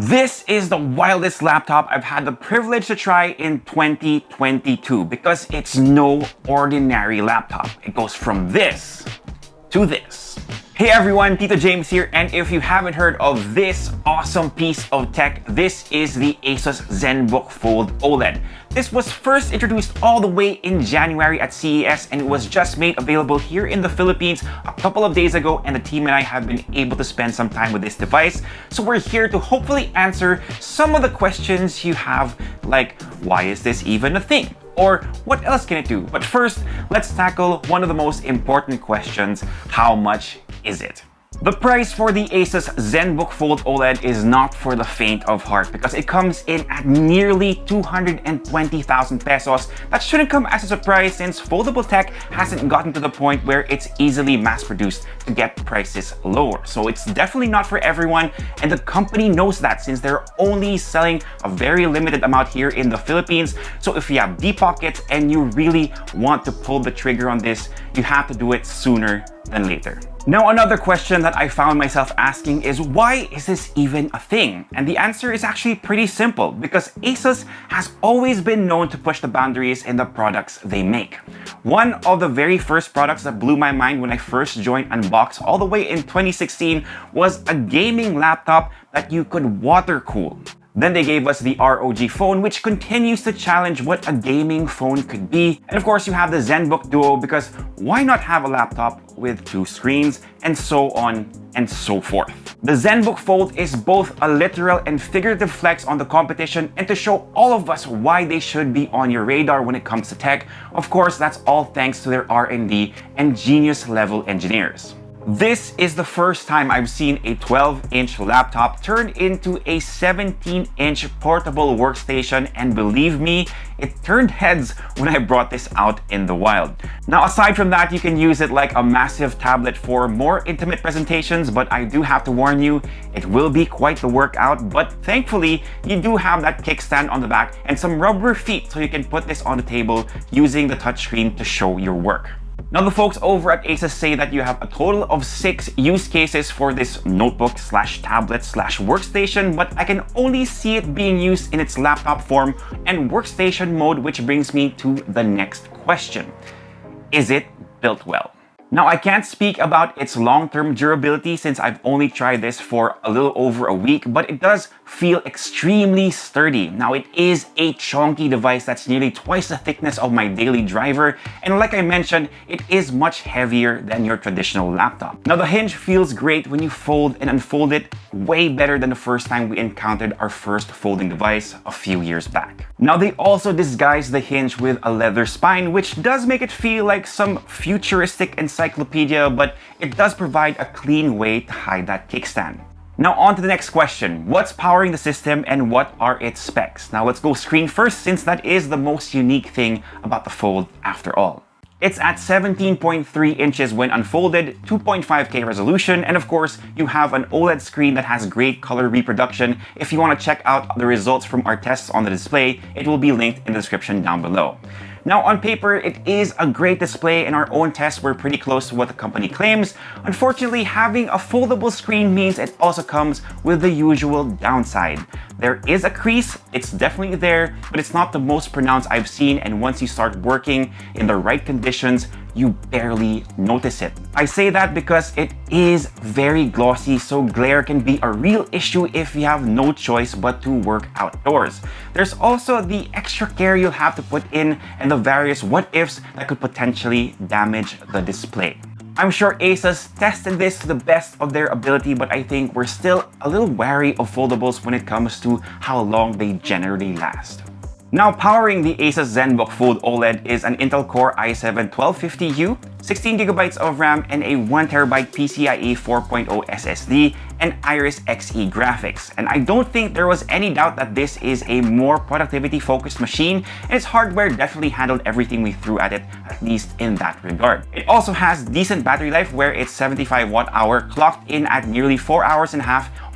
This is the wildest laptop I've had the privilege to try in 2022 because it's no ordinary laptop. It goes from this to this. Hey everyone, Tito James here, and if you haven't heard of this awesome piece of tech, this is the Asus ZenBook Fold OLED. This was first introduced all the way in January at CES, and it was just made available here in the Philippines a couple of days ago, and the team and I have been able to spend some time with this device. So we're here to hopefully answer some of the questions you have, like why is this even a thing? Or what else can it do? But first, let's tackle one of the most important questions: how much is it? The price for the Asus ZenBook Fold OLED is not for the faint of heart because it comes in at nearly 220,000 pesos. That shouldn't come as a surprise since foldable tech hasn't gotten to the point where it's easily mass-produced to get prices lower. So it's definitely not for everyone, and the company knows that since they're only selling a very limited amount here in the Philippines. So if you have deep pockets and you really want to pull the trigger on this, you have to do it sooner than later. Now, another question that I found myself asking is, why is this even a thing? And the answer is actually pretty simple, because Asus has always been known to push the boundaries in the products they make. One of the very first products that blew my mind when I first joined Unbox all the way in 2016 was a gaming laptop that you could water cool. Then they gave us the ROG phone, which continues to challenge what a gaming phone could be. And of course, you have the ZenBook Duo, because why not have a laptop with two screens, and so on and so forth. The ZenBook Fold is both a literal and figurative flex on the competition, and to show all of us why they should be on your radar when it comes to tech. Of course, that's all thanks to their R&D and genius level engineers. This is the first time I've seen a 12-inch laptop turn into a 17-inch portable workstation, and believe me, it turned heads when I brought this out in the wild. Now, aside from that, you can use it like a massive tablet for more intimate presentations, but I do have to warn you, it will be quite the workout. But thankfully, you do have that kickstand on the back and some rubber feet so you can put this on the table using the touchscreen to show your work. Now, the folks over at Asus say that you have a total of 6 use cases for this notebook slash tablet slash workstation, but I can only see it being used in its laptop form and workstation mode, which brings me to the next question. Is it built well? Now, I can't speak about its long-term durability since I've only tried this for a little over a week, but it does feel extremely sturdy. Now, it is a chunky device that's nearly twice the thickness of my daily driver, and like I mentioned, it is much heavier than your traditional laptop. Now, the hinge feels great when you fold and unfold it, way better than the first time we encountered our first folding device a few years back. Now, they also disguise the hinge with a leather spine, which does make it feel like some futuristic encyclopedia, but it does provide a clean way to hide that kickstand. Now, on to the next question. What's powering the system and what are its specs? Now, let's go screen first since that is the most unique thing about the Fold after all. It's at 17.3 inches when unfolded, 2.5K resolution, and of course, you have an OLED screen that has great color reproduction. If you want to check out the results from our tests on the display, it will be linked in the description down below. Now, on paper, it is a great display, and our own tests were pretty close to what the company claims. Unfortunately, having a foldable screen means it also comes with the usual downside. There is a crease, it's definitely there, but it's not the most pronounced I've seen, and once you start working in the right conditions, you barely notice it. I say that because it is very glossy, so glare can be a real issue if you have no choice but to work outdoors. There's also the extra care you'll have to put in and the various what-ifs that could potentially damage the display. I'm sure Asus tested this to the best of their ability, but I think we're still a little wary of foldables when it comes to how long they generally last. Now, powering the Asus ZenBook Fold OLED is an Intel Core i7-1250U, 16GB of RAM, and a 1TB PCIe 4.0 SSD, and Iris Xe graphics. And I don't think there was any doubt that this is a more productivity-focused machine, and its hardware definitely handled everything we threw at it, at least in that regard. It also has decent battery life, where it's 75 Wh clocked in at nearly 4.5 hours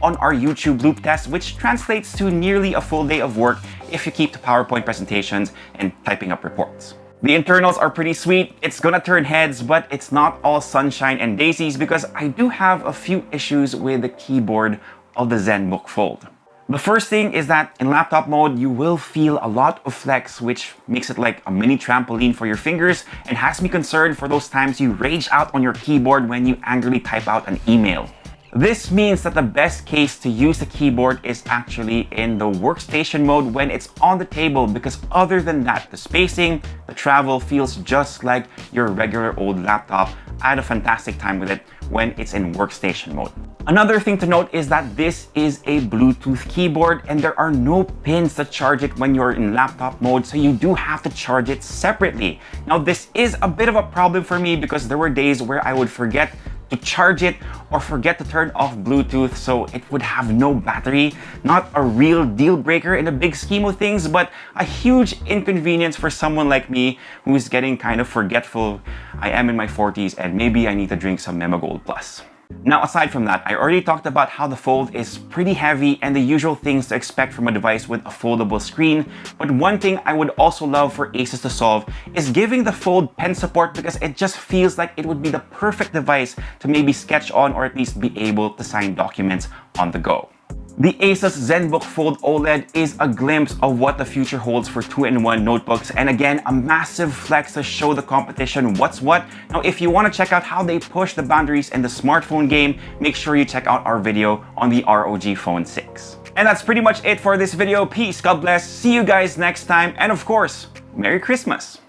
on our YouTube loop test, which translates to nearly a full day of work if you keep to PowerPoint presentations and typing up reports. The internals are pretty sweet. It's gonna turn heads, but it's not all sunshine and daisies because I do have a few issues with the keyboard of the ZenBook Fold. The first thing is that in laptop mode, you will feel a lot of flex, which makes it like a mini trampoline for your fingers and has me concerned for those times you rage out on your keyboard when you angrily type out an email. This means that the best case to use the keyboard is actually in the workstation mode when it's on the table, because other than that, the spacing, the travel feels just like your regular old laptop. I had a fantastic time with it when it's in workstation mode. Another thing to note is that this is a Bluetooth keyboard and there are no pins to charge it when you're in laptop mode, so you do have to charge it separately. Now, this is a bit of a problem for me because there were days where I would forget to charge it or forget to turn off Bluetooth, so it would have no battery. Not a real deal breaker in the big scheme of things, but a huge inconvenience for someone like me who is getting kind of forgetful. I am in my 40s and maybe I need to drink some Memagold Plus. Now, aside from that, I already talked about how the Fold is pretty heavy and the usual things to expect from a device with a foldable screen. But one thing I would also love for Asus to solve is giving the Fold pen support, because it just feels like it would be the perfect device to maybe sketch on or at least be able to sign documents on the go. The Asus ZenBook Fold OLED is a glimpse of what the future holds for 2-in-1 notebooks, and again, a massive flex to show the competition what's what. Now, if you want to check out how they push the boundaries in the smartphone game, make sure you check out our video on the ROG Phone 6. And that's pretty much it for this video. Peace, God bless, see you guys next time, and of course, Merry Christmas!